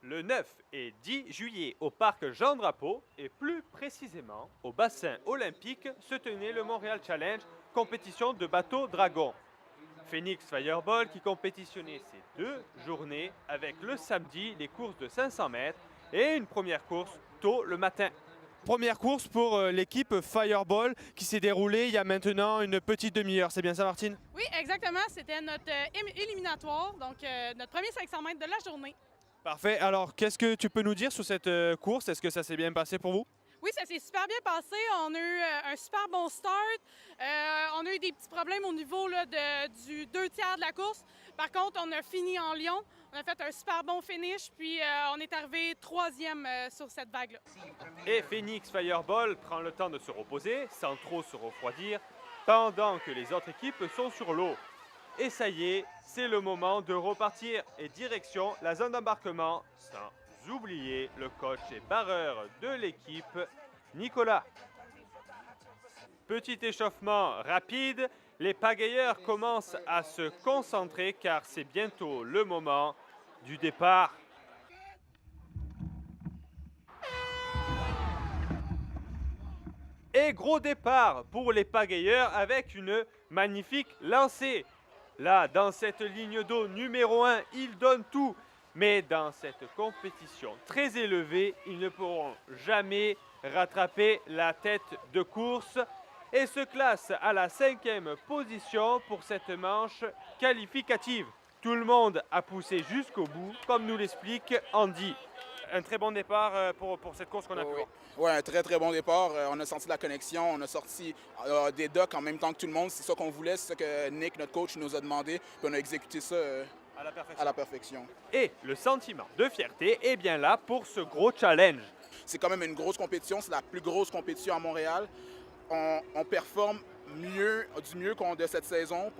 Le 9 et 10 juillet au parc Jean-Drapeau et plus précisément au bassin olympique se tenait le Montréal Challenge, compétition de bateau dragon. Phoenix Fireball qui compétitionnait ces 2 journées avec le samedi les courses de 500 mètres et une première course tôt le matin. Première course pour l'équipe Fireball qui s'est déroulée il y a maintenant une petite demi-heure. C'est bien ça, Martine? Oui, exactement. C'était notre éliminatoire, donc notre premier 500 mètres de la journée. Parfait. Alors, qu'est-ce que tu peux nous dire sur cette course? Est-ce que ça s'est bien passé pour vous? Oui, ça s'est super bien passé. On a eu un super bon start. On a eu des petits problèmes au niveau là, du 2/3 de la course. Par contre, on a fini en lion. On a fait un super bon finish, puis on est arrivé 3e sur cette vague-là. Et Phoenix Fireball prend le temps de se reposer, sans trop se refroidir, pendant que les autres équipes sont sur l'eau. Et ça y est, c'est le moment de repartir et direction la zone d'embarquement, sans oublier le coach et barreur de l'équipe, Nicolas. Petit échauffement rapide, les pagayeurs commencent à se concentrer car c'est bientôt le moment du départ. Et gros départ pour les pagayeurs avec une magnifique lancée. Là, dans cette ligne d'eau numéro 1, ils donnent tout. Mais dans cette compétition très élevée, ils ne pourront jamais rattraper la tête de course et se classent à la 5e position pour cette manche qualificative. Tout le monde a poussé jusqu'au bout, comme nous l'explique Andy. Un très bon départ pour cette course qu'on a pu voir. Oui, un très très bon départ. On a senti la connexion, on a sorti des docks en même temps que tout le monde. C'est ça qu'on voulait, c'est ça que Nick, notre coach, nous a demandé. Puis on a exécuté ça à la perfection. Et le sentiment de fierté est bien là pour ce gros challenge. C'est quand même une grosse compétition, c'est la plus grosse compétition à Montréal. On performe du mieux de cette saison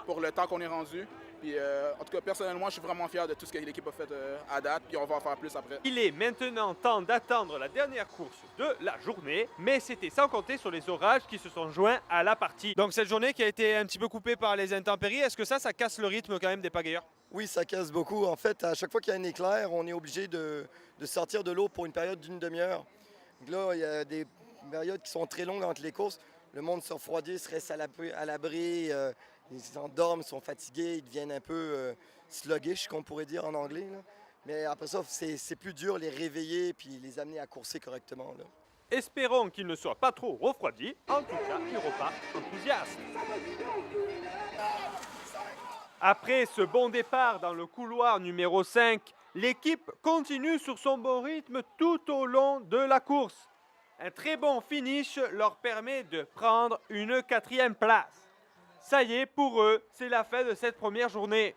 pour le temps qu'on est rendu. Puis, en tout cas, personnellement, je suis vraiment fier de tout ce que l'équipe a fait à date, puis on va en faire plus après. Il est maintenant temps d'attendre la dernière course de la journée, mais c'était sans compter sur les orages qui se sont joints à la partie. Donc cette journée qui a été un petit peu coupée par les intempéries, est-ce que ça casse le rythme quand même des pagayeurs? Oui, ça casse beaucoup. En fait, à chaque fois qu'il y a un éclair, on est obligé de sortir de l'eau pour une période d'une demi-heure. Donc là, il y a des périodes qui sont très longues entre les courses. Le monde se refroidit, se reste à l'abri. Ils endorment, sont fatigués, ils deviennent un peu sluggish, qu'on pourrait dire en anglais. Là. Mais après ça, c'est plus dur les réveiller puis les amener à courser correctement. Là. Espérons qu'ils ne soient pas trop refroidis. En tout cas, ils repartent enthousiastes. Après ce bon départ dans le couloir numéro 5, l'équipe continue sur son bon rythme tout au long de la course. Un très bon finish leur permet de prendre une 4e place. Ça y est, pour eux, c'est la fin de cette première journée.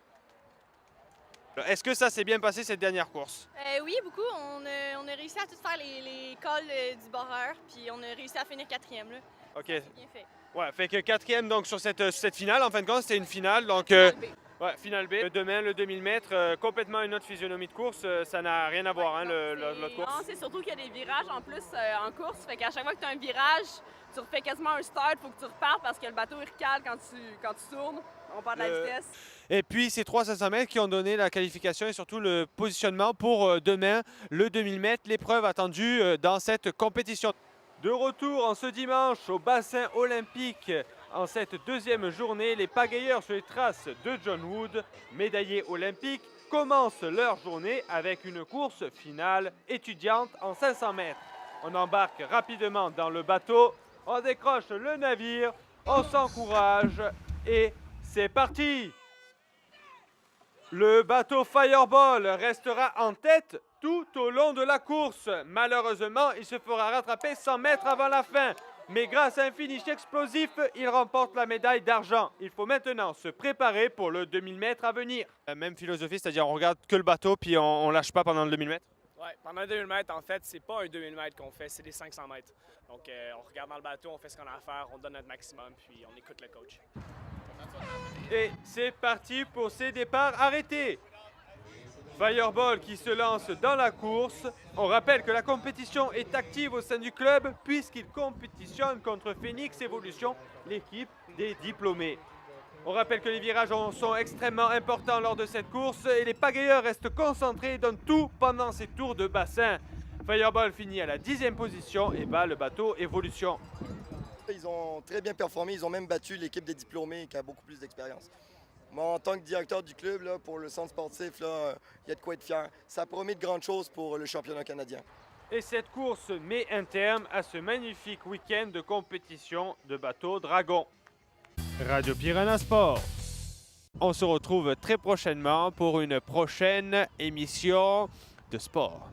Est-ce que ça s'est bien passé cette dernière course? Oui, beaucoup. On a réussi à tout faire les calls du barreur, puis on a réussi à finir 4e. Là. OK. C'est bien fait. Ouais, fait que 4e donc sur cette finale. En fin de compte, c'était une finale. Donc, Finale B. ouais, finale B. Demain, le 2000 mètres, complètement une autre physionomie de course. Ça n'a rien à voir, hein, l'autre course. Non, c'est surtout qu'il y a des virages en plus en course. Fait qu'à chaque fois que tu as un virage, tu refais quasiment un start, il faut que tu repartes parce que le bateau il recale quand tu tournes. On perd de la vitesse. Et puis, ces 3 500 mètres qui ont donné la qualification et surtout le positionnement pour demain, le 2000 mètres, l'épreuve attendue dans cette compétition. De retour en ce dimanche au bassin olympique, en cette 2e journée, les pagayeurs sur les traces de John Wood, médaillés olympiques, commencent leur journée avec une course finale étudiante en 500 mètres. On embarque rapidement dans le bateau, on décroche le navire, on s'encourage et c'est parti! Le bateau Fireball restera en tête tout au long de la course. Malheureusement, il se fera rattraper 100 mètres avant la fin. Mais grâce à un finish explosif, il remporte la médaille d'argent. Il faut maintenant se préparer pour le 2000 mètres à venir. La même philosophie, c'est-à-dire on regarde que le bateau puis on lâche pas pendant le 2000 mètres? Oui, pendant le 2000 mètres, en fait, c'est pas un 2000 mètres qu'on fait, c'est des 500 mètres. Donc, on regarde dans le bateau, on fait ce qu'on a à faire, on donne notre maximum, puis on écoute le coach. Et c'est parti pour ces départs arrêtés. Fireball qui se lance dans la course. On rappelle que la compétition est active au sein du club puisqu'il compétitionne contre Phoenix Evolution, l'équipe des diplômés. On rappelle que les virages sont extrêmement importants lors de cette course et les pagayeurs restent concentrés et donnent tout pendant ces tours de bassin. Fireball finit à la 10e position et bat le bateau Evolution. Ils ont très bien performé, ils ont même battu l'équipe des diplômés qui a beaucoup plus d'expérience. Moi, en tant que directeur du club, là, pour le centre sportif, il y a de quoi être fier. Ça promet de grandes choses pour le championnat canadien. Et cette course met un terme à ce magnifique week-end de compétition de bateau Dragon. Radio Piranha Sport. On se retrouve très prochainement pour une prochaine émission de sport.